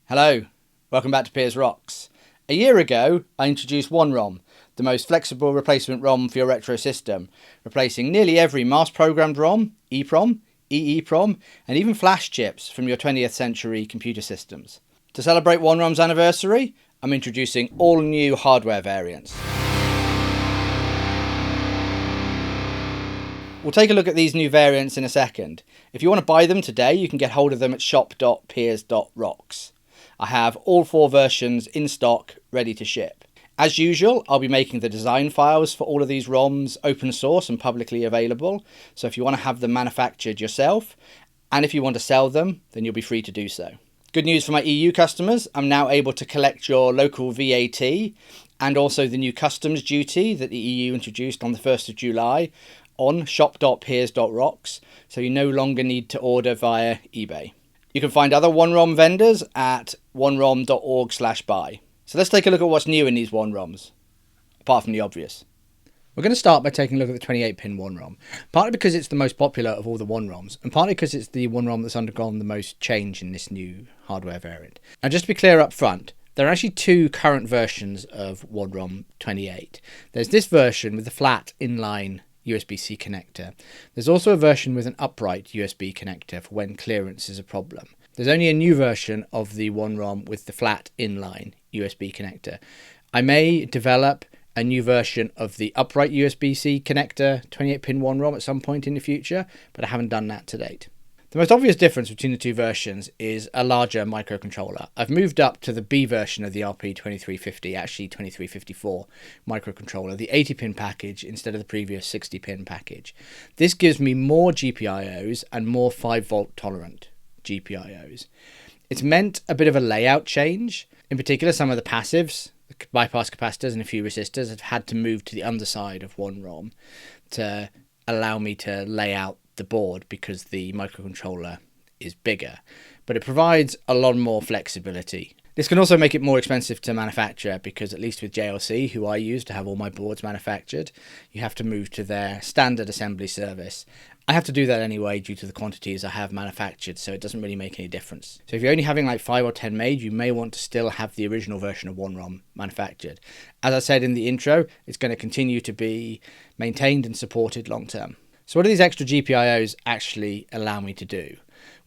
Hello, welcome back to Piers Rocks. A year ago, I introduced One ROM, the most flexible replacement ROM for your retro system, replacing nearly every mass-programmed ROM, EEPROM, EEPROM, and even flash chips from your 20th century computer systems. To celebrate One ROM's anniversary, I'm introducing all new hardware variants. We'll take a look at these new variants in a second. If you want to buy them today, you can get hold of them at shop.piers.rocks. I have all 4 versions in stock, ready to ship. As usual, I'll be making the design files for all of these ROMs open source and publicly available, so if you want to have them manufactured yourself, and if you want to sell them, then you'll be free to do so. Good news for my EU customers, I'm now able to collect your local VAT, and also the new customs duty that the EU introduced on the 1st of July on shop.piers.rocks, so you no longer need to order via eBay. You can find other One ROM vendors at onerom.org/buy. So let's take a look at what's new in these One ROMs, apart from the obvious. We're going to start by taking a look at the 28-pin One ROM, partly because it's the most popular of all the One ROMs, and partly because it's the One ROM that's undergone the most change in this new hardware variant. Now, just to be clear up front, there are actually 2 current versions of One ROM 28. There's this version with the flat inline USB-C connector. There's also a version with an upright USB connector for when clearance is a problem. There's only a new version of the One ROM with the flat inline USB connector. I may develop a new version of the upright USB-C connector 28-pin One ROM at some point in the future, but I haven't done that to date. The most obvious difference between the 2 versions is a larger microcontroller. I've moved up to the B version of the RP2350, actually 2354 microcontroller, the 80-pin package instead of the previous 60-pin package. This gives me more GPIOs and more 5-volt tolerant GPIOs. It's meant a bit of a layout change. In particular, some of the passives, the bypass capacitors and a few resistors, have had to move to the underside of One ROM to allow me to lay out the board because the microcontroller is bigger, but it provides a lot more flexibility. This can also make it more expensive to manufacture because, at least with JLC, who I use to have all my boards manufactured, you have to move to their standard assembly service. I have to do that anyway due to the quantities I have manufactured, so it doesn't really make any difference. So if you're only having like 5 or 10 made, you may want to still have the original version of One ROM manufactured. As I said in the intro, it's going to continue to be maintained and supported long term. So what do these extra GPIOs actually allow me to do?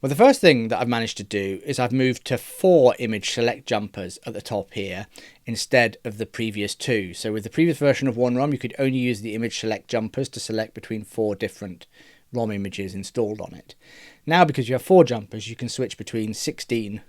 Well, the first thing that I've managed to do is I've moved to 4 image select jumpers at the top here instead of the previous 2. So with the previous version of One ROM, you could only use the image select jumpers to select between 4 different ROM images installed on it. Now, because you have 4 jumpers, you can switch between 16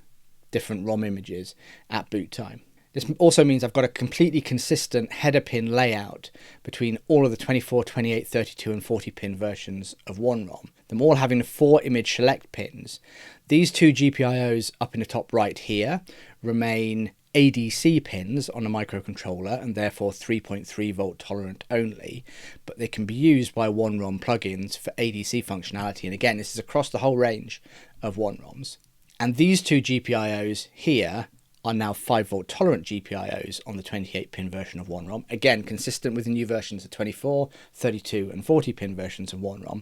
different ROM images at boot time. This also means I've got a completely consistent header pin layout between all of the 24, 28, 32 and 40 pin versions of One ROM. Them all having 4 image select pins. These 2 GPIOs up in the top right here remain ADC pins on a microcontroller and therefore 3.3 volt tolerant only, but they can be used by One ROM plugins for ADC functionality. And again, this is across the whole range of One ROMs. And these 2 GPIOs here are now 5-volt tolerant GPIOs on the 28-pin version of One ROM. Again, consistent with the new versions of 24, 32 and 40-pin versions of One ROM.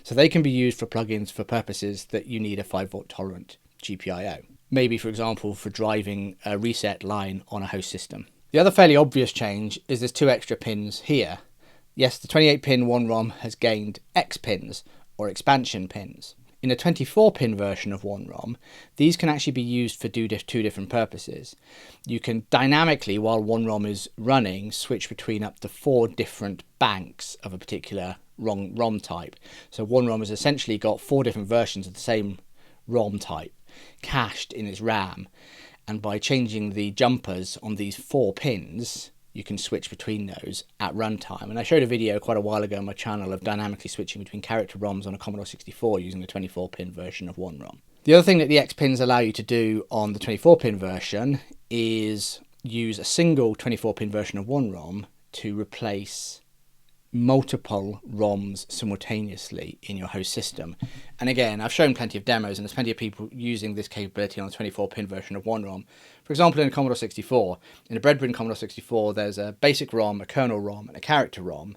So they can be used for plugins for purposes that you need a 5-volt tolerant GPIO. Maybe, for example, for driving a reset line on a host system. The other fairly obvious change is there's 2 extra pins here. Yes, the 28-pin One ROM has gained X pins, or expansion pins. In a 24-pin version of One ROM, these can actually be used for 2 different purposes. You can dynamically, while One ROM is running, switch between up to 4 different banks of a particular ROM type. So One ROM has essentially got 4 different versions of the same ROM type cached in its RAM, and by changing the jumpers on these 4 pins, you can switch between those at runtime. And I showed a video quite a while ago on my channel of dynamically switching between character ROMs on a Commodore 64 using the 24-pin version of One ROM. The other thing that the X pins allow you to do on the 24-pin version is use a single 24-pin version of One ROM to replace multiple ROMs simultaneously in your host system. And again, I've shown plenty of demos and there's plenty of people using this capability on the 24-pin version of One ROM. For example, in a Commodore 64, in a breadboard Commodore 64, there's a basic ROM, a kernel ROM and a character ROM.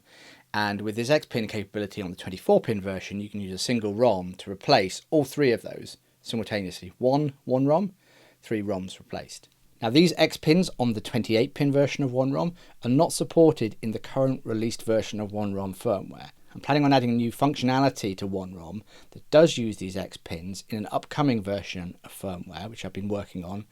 And with this X-pin capability on the 24-pin version, you can use a single ROM to replace all 3 of those simultaneously. One ROM, 3 ROMs replaced. Now these X pins on the 28-pin version of One ROM are not supported in the current released version of One ROM firmware. I'm planning on adding new functionality to One ROM that does use these X pins in an upcoming version of firmware, which I've been working on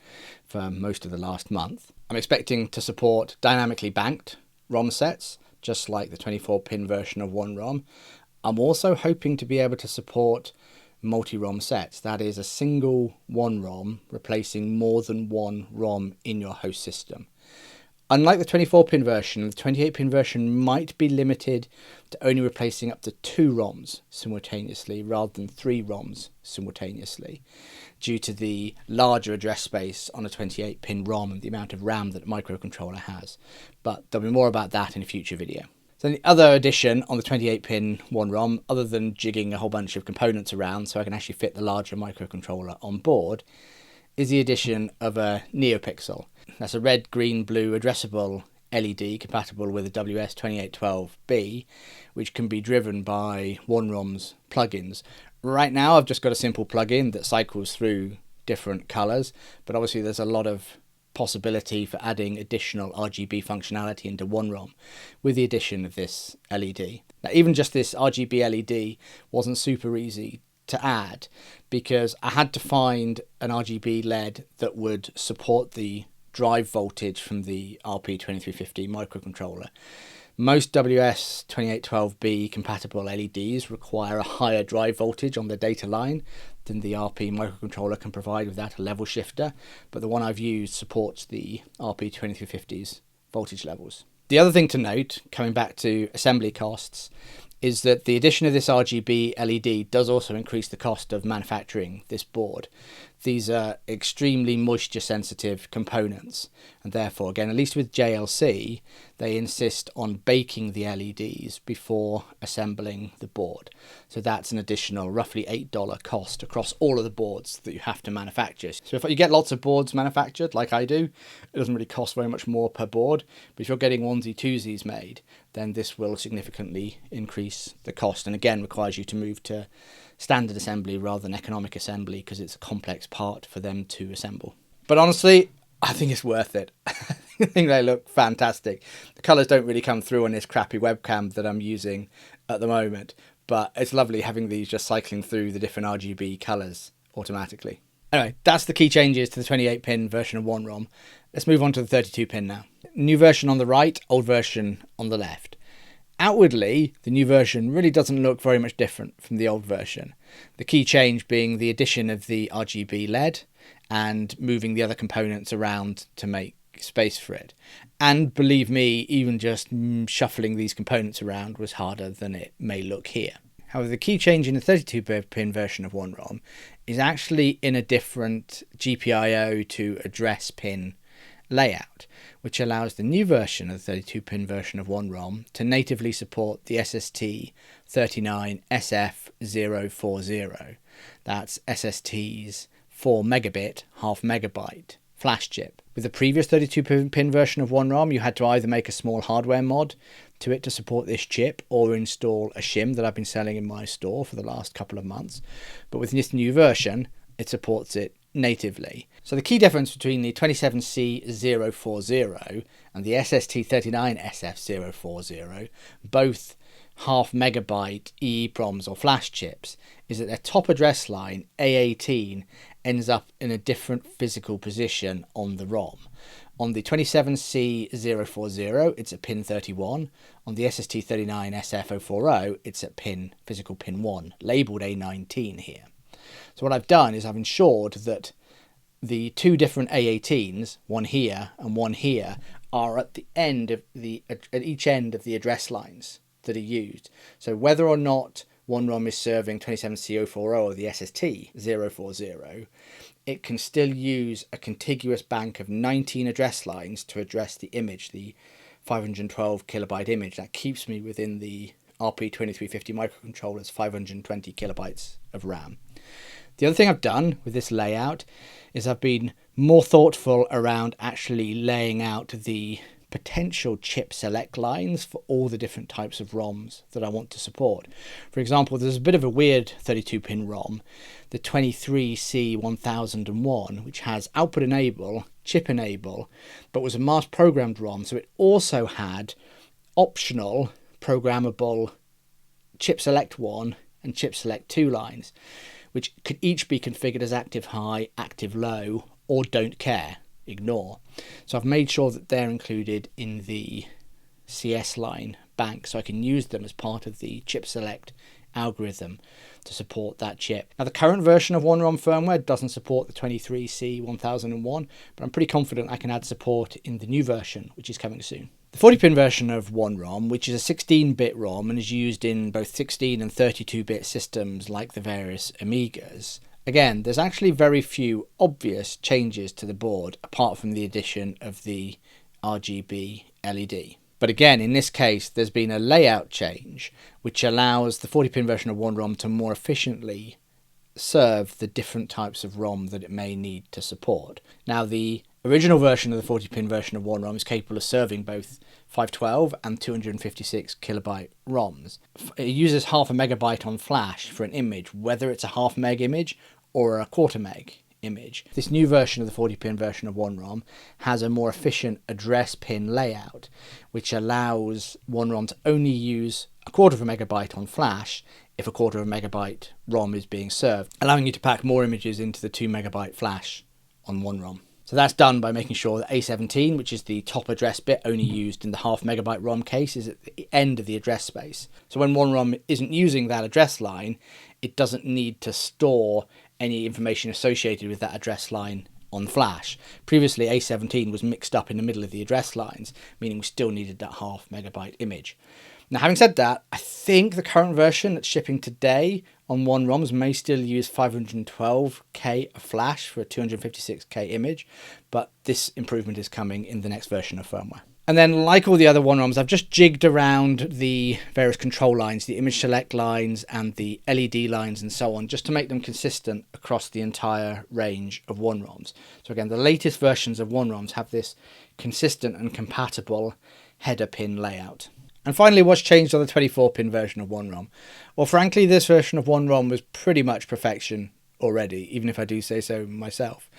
for most of the last month. I'm expecting to support dynamically banked ROM sets, just like the 24-pin version of One ROM. I'm also hoping to be able to support multi-ROM sets, that is a single One ROM replacing more than one ROM in your host system. Unlike the 24-pin version, the 28-pin version might be limited to only replacing up to 2 ROMs simultaneously rather than 3 ROMs simultaneously, due to the larger address space on a 28-pin ROM and the amount of RAM that a microcontroller has. But there'll be more about that in a future video. So the other addition on the 28-pin One ROM, other than jigging a whole bunch of components around so I can actually fit the larger microcontroller on board, is the addition of a NeoPixel. That's a red, green, blue addressable LED compatible with a WS2812B, which can be driven by One ROM's plugins. Right now I've just got a simple plugin that cycles through different colours, but obviously there's a lot of possibility for adding additional RGB functionality into One ROM with the addition of this LED. Now even just this RGB LED wasn't super easy to add because I had to find an RGB LED that would support the drive voltage from the RP2350 microcontroller. Most WS2812B compatible LEDs require a higher drive voltage on the data line than the RP microcontroller can provide without a level shifter, but the one I've used supports the RP2350's voltage levels. The other thing to note, coming back to assembly costs, is that the addition of this RGB LED does also increase the cost of manufacturing this board. These are extremely moisture sensitive components, and therefore, again, at least with JLC, they insist on baking the LEDs before assembling the board. So that's an additional roughly $8 cost across all of the boards that you have to manufacture. So if you get lots of boards manufactured, like I do, it doesn't really cost very much more per board, but if you're getting onesie twosies made, then this will significantly increase the cost, and again requires you to move to standard assembly rather than economic assembly because it's a complex part for them to assemble. But honestly, I think it's worth it. I think they look fantastic. The colours don't really come through on this crappy webcam that I'm using at the moment, but it's lovely having these just cycling through the different RGB colours automatically. Anyway, that's the key changes to the 28-pin version of One ROM. Let's move on to the 32-pin now. New version on the right, old version on the left. Outwardly, the new version really doesn't look very much different from the old version. The key change being the addition of the RGB LED and moving the other components around to make space for it. And believe me, even just shuffling these components around was harder than it may look here. However, the key change in the 32-pin version of One ROM is actually in a different GPIO to address pin layout, which allows the new version of the 32-pin version of One ROM to natively support the SST39SF040. That's SST's 4 megabit, half megabyte flash chip. With the previous 32-pin version of One ROM, you had to either make a small hardware mod to it to support this chip or install a shim that I've been selling in my store for the last couple of months. But with this new version, it supports it natively. So the key difference between the 27C040 and the SST39SF040, both half megabyte EEPROMs or flash chips, is that their top address line, A18, ends up in a different physical position on the ROM. On the 27C040, it's at pin 31. On the SST39SF040, it's at physical pin 1, labelled A19 here. So what I've done is I've ensured that the two different A18s, one here and one here, are at the end of at each end of the address lines that are used. So whether or not One ROM is serving 27C040 or the SST040, it can still use a contiguous bank of 19 address lines to address the image, the 512 kilobyte image. That keeps me within the RP2350 microcontroller's 520 kilobytes of RAM. The other thing I've done with this layout is I've been more thoughtful around actually laying out the potential chip select lines for all the different types of ROMs that I want to support. For example, there's a bit of a weird 32-pin ROM, the 23C1001, which has output enable, chip enable, but was a mass programmed ROM, so it also had optional programmable chip select 1 and chip select 2 lines, which could each be configured as active high, active low, or don't care, ignore. So I've made sure that they're included in the CS line bank, so I can use them as part of the chip select algorithm to support that chip. Now, the current version of One ROM firmware doesn't support the 23C1001, but I'm pretty confident I can add support in the new version, which is coming soon. The 40-pin version of One ROM, which is a 16-bit ROM and is used in both 16 and 32-bit systems like the various Amigas. Again, there's actually very few obvious changes to the board apart from the addition of the RGB LED. But again, in this case, there's been a layout change which allows the 40-pin version of One ROM to more efficiently serve the different types of ROM that it may need to support. Now, the original version of the 40-pin version of One ROM is capable of serving both 512 and 256 kilobyte ROMs. It uses half a megabyte on flash for an image, whether it's a half meg image or a quarter meg image. This new version of the 40-pin version of One ROM has a more efficient address pin layout, which allows One ROM to only use a quarter of a megabyte on flash if a quarter of a megabyte ROM is being served, allowing you to pack more images into the 2 megabyte flash on One ROM. So that's done by making sure that A17, which is the top address bit only used in the half megabyte ROM case, is at the end of the address space. So when One ROM isn't using that address line, it doesn't need to store any information associated with that address line on flash. Previously, A17 was mixed up in the middle of the address lines, meaning we still needed that half megabyte image. Now, having said that, I think the current version that's shipping today on One ROMs may still use 512K of flash for a 256K image, but this improvement is coming in the next version of firmware. And then, like all the other One ROMs, I've just jigged around the various control lines, the image select lines and the LED lines and so on, just to make them consistent across the entire range of One ROMs. So again, the latest versions of One ROMs have this consistent and compatible header pin layout. And finally, what's changed on the 24-pin version of One ROM? Well, frankly, this version of One ROM was pretty much perfection already, even if I do say so myself.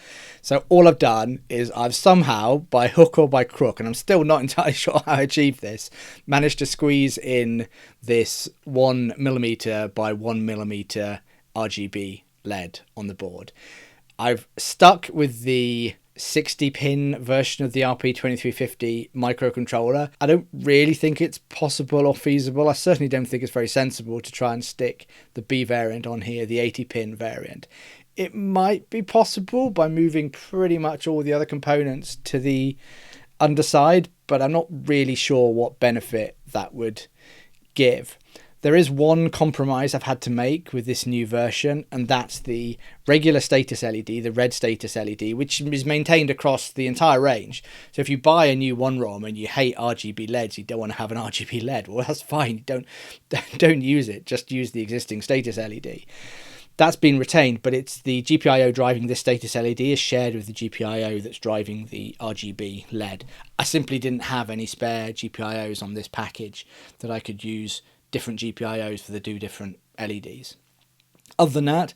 So all I've done is I've somehow, by hook or by crook, and I'm still not entirely sure how I achieved this, managed to squeeze in this 1mm by 1mm RGB LED on the board. I've stuck with the 60-pin version of the RP2350 microcontroller. I don't really think it's possible or feasible. I certainly don't think it's very sensible to try and stick the B variant on here, the 80-pin variant. It might be possible by moving pretty much all the other components to the underside, but I'm not really sure what benefit that would give. There is one compromise I've had to make with this new version, and that's the regular status LED, the red status LED, which is maintained across the entire range. So if you buy a new One ROM and you hate RGB LEDs, you don't want to have an RGB LED, well, that's fine. Don't use it. Just use the existing status LED. That's been retained, but it's the GPIO driving this status LED is shared with the GPIO that's driving the RGB LED. I simply didn't have any spare GPIOs on this package that I could use different GPIOs for the two different LEDs. Other than that,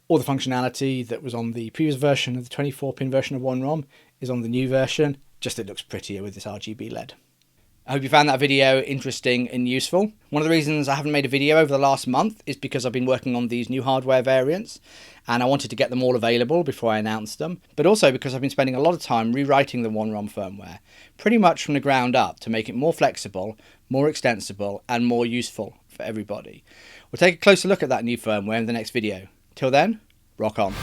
all the functionality that was on the previous version of the 24-pin version of One ROM is on the new version, just it looks prettier with this RGB LED. I hope you found that video interesting and useful. One of the reasons I haven't made a video over the last month is because I've been working on these new hardware variants and I wanted to get them all available before I announced them, but also because I've been spending a lot of time rewriting the One ROM firmware, pretty much from the ground up to make it more flexible, more extensible and more useful for everybody. We'll take a closer look at that new firmware in the next video. Till then, rock on.